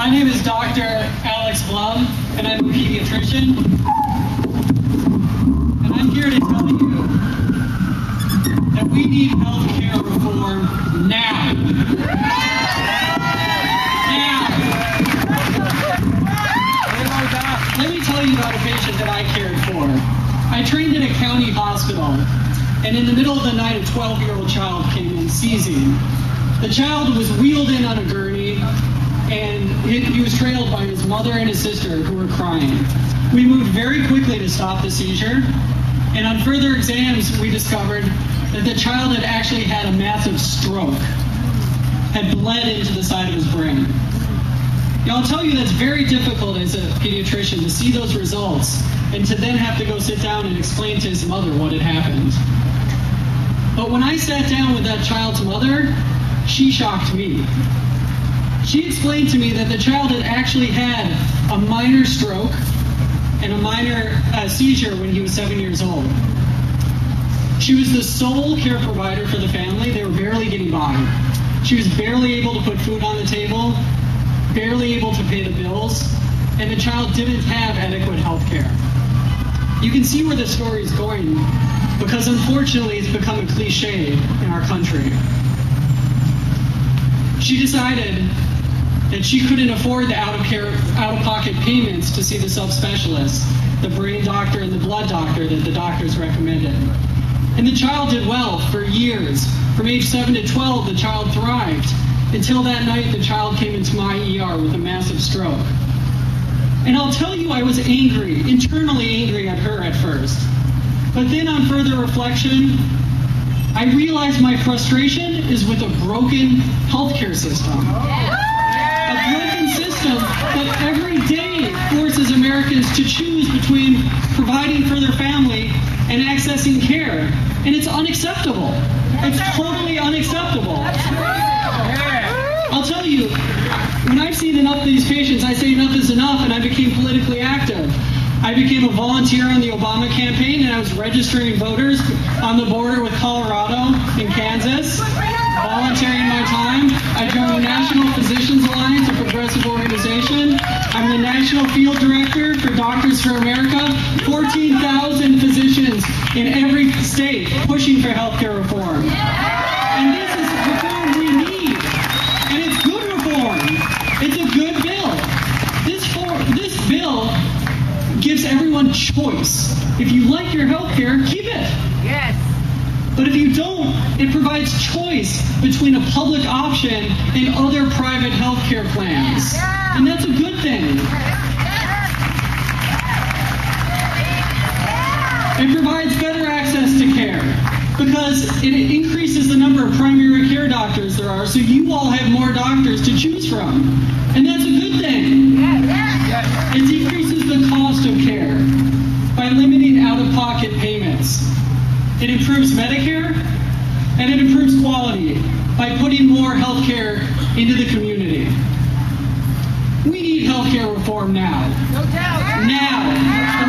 My name is Dr. Alex Blum, and I'm a pediatrician. And I'm here to tell you that we need health care reform now. Now. Let me tell you about a patient that I cared for. I trained in a county hospital, and in the middle of the night, a 12-year-old child came in seizing. The child was wheeled in on a gurney, and he was trailed by his mother and his sister, who were crying. We moved very quickly to stop the seizure, and on further exams, we discovered that the child had actually had a massive stroke, had bled into the side of his brain. Now, I'll tell you that's very difficult as a pediatrician to see those results and to then have to go sit down and explain to his mother what had happened. But when I sat down with that child's mother, she shocked me. She explained to me that the child had actually had a minor stroke and a minor seizure when he was 7 years old. She was the sole care provider for the family. They were barely getting by. She was barely able to put food on the table, barely able to pay the bills, and the child didn't have adequate health care. You can see where the story is going, because unfortunately it's become a cliche in our country. She decided that she couldn't afford the out-of-pocket payments to see the subspecialists, the brain doctor and the blood doctor that the doctors recommended. And the child did well for years. From age 7 to 12, the child thrived, until that night the child came into my ER with a massive stroke. And I'll tell you, I was angry, internally angry at her at first. But then on further reflection, I realized my frustration is with a broken healthcare system. A broken system that every day forces Americans to choose between providing for their family and accessing care. And it's unacceptable. It's totally unacceptable. I'll tell you, when I've seen enough of these patients, I say enough is enough, and I became politically active. I became a volunteer on the Obama campaign, and I was registering voters on the border with Colorado and Kansas, volunteering my time. I joined the National Physicians Alliance, a progressive organization. I'm the National Field Director for Doctors for America, 14,000 physicians in every state pushing for healthcare reform. And this is reform we need. And it's good reform. It's a good bill. This bill gives everyone choice. If you like your health care, keep it. Yes. But if you don't, it provides choice between a public option and other private health care plans. And that's a good thing. It provides better access to care because it increases the number of primary care doctors there are, so you all have more doctors to choose from. And that's a good thing. It decreases the cost of care by limiting out-of-pocket payments. It improves Medicare, and it improves quality by putting more health care into the community. We need health care reform now. No doubt. Now.